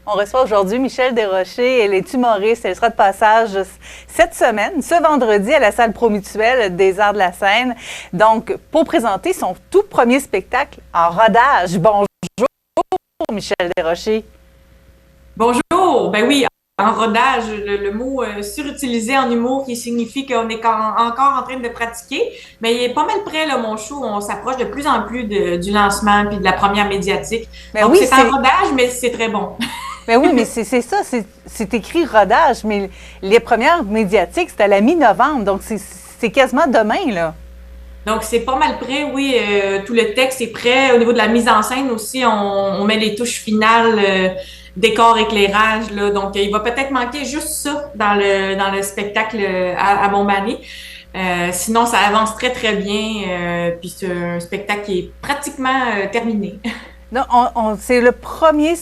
On reçoit aujourd'hui Michèle Desrochers. Elle est humoriste. Elle sera de passage cette semaine, ce vendredi, à la salle Promutuelle des Arts de la Scène. Donc, pour présenter son tout premier spectacle en rodage. Bonjour, Michèle Desrochers. Bonjour, ben oui, en rodage, le mot surutilisé en humour qui signifie qu'on est encore en train de pratiquer, mais il est pas mal près, là, mon show. On s'approche de plus en plus du lancement puis de la première médiatique. Ben Donc, oui, c'est en rodage, mais c'est très bon. ben oui, mais c'est ça, c'est écrit rodage, mais les premières médiatiques, c'est à la mi-novembre, donc c'est quasiment demain, là. Donc, c'est pas mal prêt, oui. Tout le texte est prêt. Au niveau de la mise en scène aussi, on met les touches finales, décor, éclairage, là. Donc, il va peut-être manquer juste ça dans le spectacle à Montmagny. Sinon, ça avance très, très bien. Puis c'est un spectacle qui est pratiquement terminé. Non, c'est le premier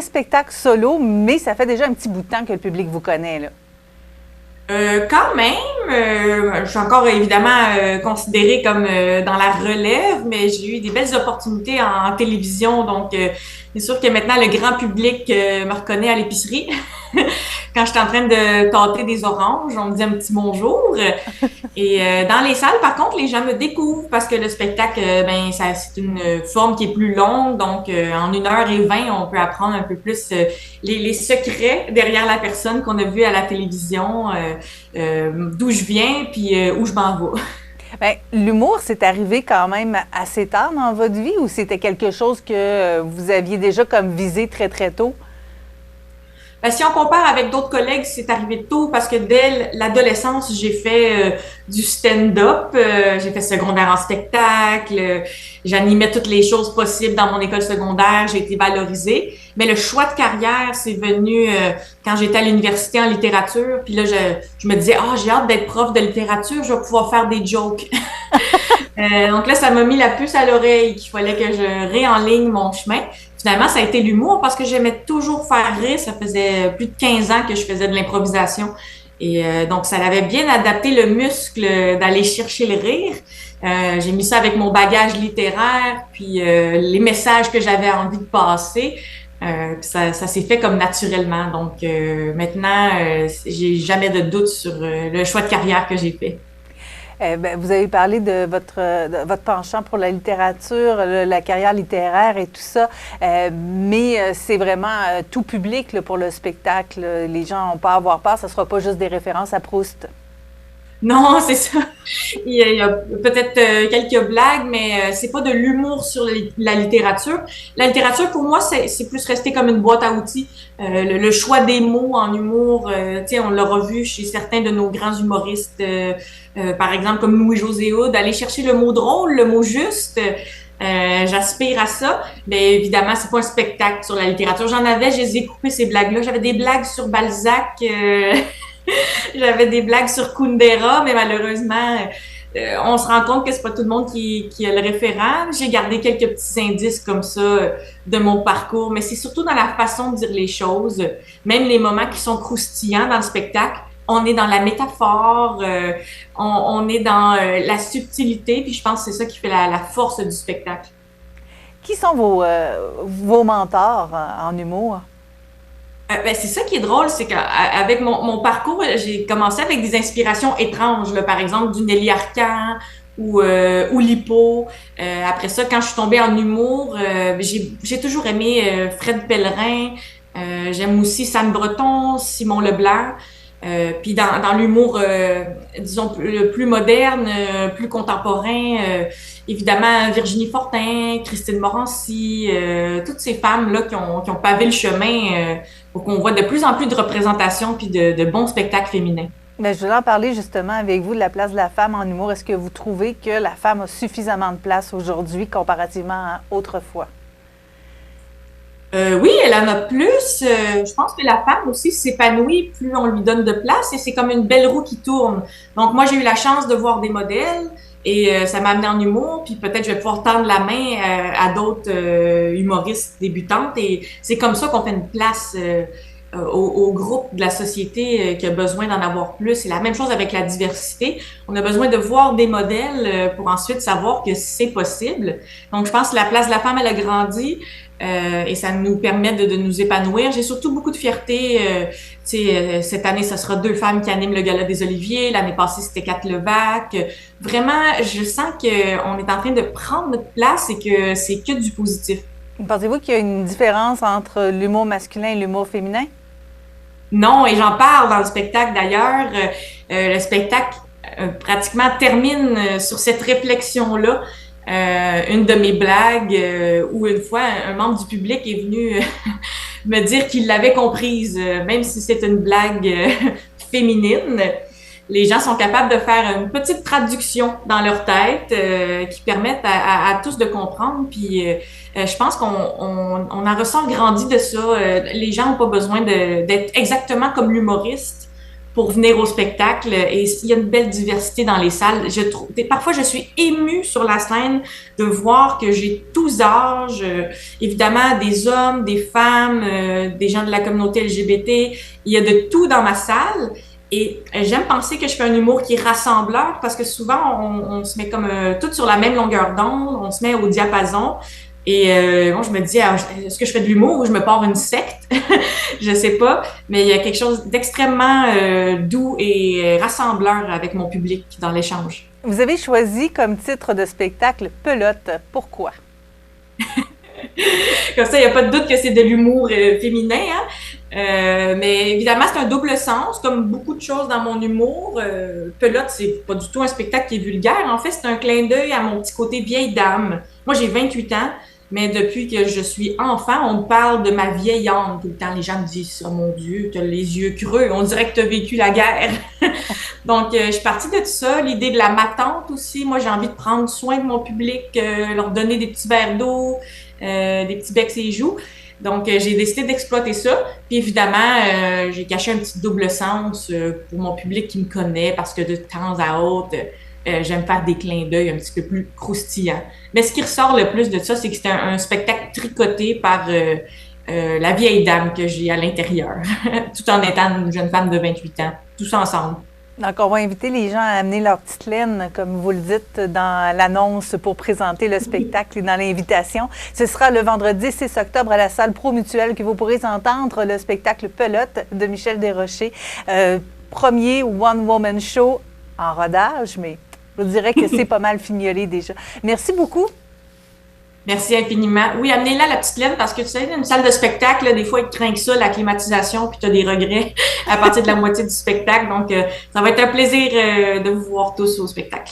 spectacle solo, mais ça fait déjà un petit bout de temps que le public vous connaît, là. Quand même, je suis encore évidemment considérée comme dans la relève, mais j'ai eu des belles opportunités en télévision, donc c'est sûr que maintenant le grand public me reconnaît à l'épicerie. Quand je suis en train de tâter des oranges, on me dit un petit bonjour. Et dans les salles, par contre, les gens me découvrent parce que le spectacle, ben, c'est une forme qui est plus longue. Donc, en 1h20, on peut apprendre un peu plus les secrets derrière la personne qu'on a vue à la télévision, d'où je viens, puis où je m'en vais. Bien, l'humour, c'est arrivé quand même assez tard dans votre vie ou c'était quelque chose que vous aviez déjà comme visé très, très tôt? Ben, si on compare avec d'autres collègues, c'est arrivé tôt parce que dès l'adolescence, j'ai fait du stand-up, j'ai fait secondaire en spectacle, j'animais toutes les choses possibles dans mon école secondaire, j'ai été valorisée. Mais le choix de carrière, c'est venu quand j'étais à l'université en littérature. Puis là, je me disais, ah, j'ai hâte d'être prof de littérature, je vais pouvoir faire des jokes. Donc là, ça m'a mis la puce à l'oreille qu'il fallait que je réenligne mon chemin. Finalement, ça a été l'humour parce que j'aimais toujours faire rire. Ça faisait plus de 15 ans que je faisais de l'improvisation. Et donc, ça avait bien adapté le muscle d'aller chercher le rire. J'ai mis ça avec mon bagage littéraire, puis les messages que j'avais envie de passer. Puis ça s'est fait comme naturellement. Donc, maintenant, j'ai jamais de doute sur le choix de carrière que j'ai fait. Ben, vous avez parlé de votre penchant pour la littérature, la carrière littéraire et tout ça, mais c'est vraiment tout public là, pour le spectacle. Les gens n'ont pas à avoir peur, ça ne sera pas juste des références à Proust. Non, c'est ça. Il y a peut-être quelques blagues, mais c'est pas de l'humour sur la littérature. La littérature, pour moi, c'est plus resté comme une boîte à outils. Le choix des mots en humour, tu sais, on l'aura vu chez certains de nos grands humoristes, par exemple comme Louis-José Hood, aller chercher le mot drôle, le mot juste. J'aspire à ça, mais évidemment, c'est pas un spectacle sur la littérature. Je les ai coupées ces blagues-là. J'avais des blagues sur Balzac. J'avais des blagues sur Kundera, mais malheureusement, on se rend compte que c'est pas tout le monde qui a le référent. J'ai gardé quelques petits indices comme ça de mon parcours, mais c'est surtout dans la façon de dire les choses, même les moments qui sont croustillants dans le spectacle. On est dans la métaphore, on est dans la subtilité, puis je pense que c'est ça qui fait la force du spectacle. Qui sont vos mentors en humour? Ben, c'est ça qui est drôle, c'est qu'avec mon parcours, j'ai commencé avec des inspirations étranges, là, par exemple du Nelly Arcan ou Lippo. Après ça, quand je suis tombée en humour, j'ai toujours aimé Fred Pellerin. J'aime aussi Sam Breton, Simon Leblanc. Puis dans l'humour, disons, le plus moderne, plus contemporain, évidemment Virginie Fortin, Christine Morancy, toutes ces femmes-là qui ont pavé le chemin pour qu'on voit de plus en plus de représentations puis de bons spectacles féminins. Ben, je voulais en parler justement avec vous de la place de la femme en humour. Est-ce que vous trouvez que la femme a suffisamment de place aujourd'hui comparativement à autrefois? Oui, elle en a plus. Je pense que la femme aussi s'épanouit plus on lui donne de place et c'est comme une belle roue qui tourne. Donc moi, j'ai eu la chance de voir des modèles et ça m'a amené en humour. Puis peut-être je vais pouvoir tendre la main à d'autres humoristes débutantes et c'est comme ça qu'on fait une place au groupe de la société qui a besoin d'en avoir plus. C'est la même chose avec la diversité. On a besoin de voir des modèles pour ensuite savoir que c'est possible. Donc, je pense que la place de la femme, elle a grandi et ça nous permet de nous épanouir. J'ai surtout beaucoup de fierté. Cette année, ce sera 2 femmes qui animent le Gala des Oliviers. L'année passée, c'était Kat Levac. Vraiment, je sens qu'on est en train de prendre notre place et que c'est que du positif. Pensez-vous qu'il y a une différence entre l'humour masculin et l'humour féminin? Non, et j'en parle dans le spectacle d'ailleurs. Le spectacle pratiquement termine sur cette réflexion-là. Une de mes blagues où une fois un membre du public est venu me dire qu'il l'avait comprise, même si c'est une blague féminine. Les gens sont capables de faire une petite traduction dans leur tête qui permettent à tous de comprendre. Puis je pense qu'on en ressent grandi de ça. Les gens n'ont pas besoin d'être exactement comme l'humoriste pour venir au spectacle. Et il y a une belle diversité dans les salles. Parfois, je suis émue sur la scène de voir que j'ai tous âges, évidemment des hommes, des femmes, des gens de la communauté LGBT. Il y a de tout dans ma salle. Et j'aime penser que je fais un humour qui est rassembleur parce que souvent, on se met comme toutes sur la même longueur d'onde, on se met au diapason. Et moi, je me dis, est-ce que je fais de l'humour ou je me pars une secte? Je sais pas, mais il y a quelque chose d'extrêmement doux et rassembleur avec mon public dans l'échange. Vous avez choisi comme titre de spectacle Pelote. Pourquoi? Comme ça, il n'y a pas de doute que c'est de l'humour féminin, hein? Mais évidemment, c'est un double sens, comme beaucoup de choses dans mon humour. Pelote, c'est pas du tout un spectacle qui est vulgaire. En fait, c'est un clin d'œil à mon petit côté vieille dame. Moi, j'ai 28 ans, mais depuis que je suis enfant, on me parle de ma vieille âme tout le temps. Les gens me disent « Oh mon Dieu, t'as les yeux creux, on dirait que t'as vécu la guerre. » Donc, je suis partie de ça. L'idée de la matante aussi. Moi, j'ai envie de prendre soin de mon public, leur donner des petits verres d'eau, des petits becs et joues. Donc, j'ai décidé d'exploiter ça. Puis évidemment, j'ai caché un petit double sens pour mon public qui me connaît parce que de temps à autre, j'aime faire des clins d'œil un petit peu plus croustillants. Mais ce qui ressort le plus de ça, c'est que c'est un spectacle tricoté par la vieille dame que j'ai à l'intérieur, tout en étant une jeune femme de 28 ans, tous ensemble. Donc, on va inviter les gens à amener leur petite laine, comme vous le dites, dans l'annonce pour présenter le spectacle et dans l'invitation. Ce sera le vendredi 6 octobre à la salle Promutuelle que vous pourrez entendre le spectacle Pelote de Michel Desrochers. Premier one-woman show en rodage, mais je vous dirais que c'est pas mal fignolé déjà. Merci beaucoup. Merci infiniment. Oui, amenez-la la petite laine parce que tu sais, une salle de spectacle, là, des fois, ils craignent ça, la climatisation, puis tu as des regrets à partir de la moitié du spectacle. Donc, ça va être un plaisir de vous voir tous au spectacle.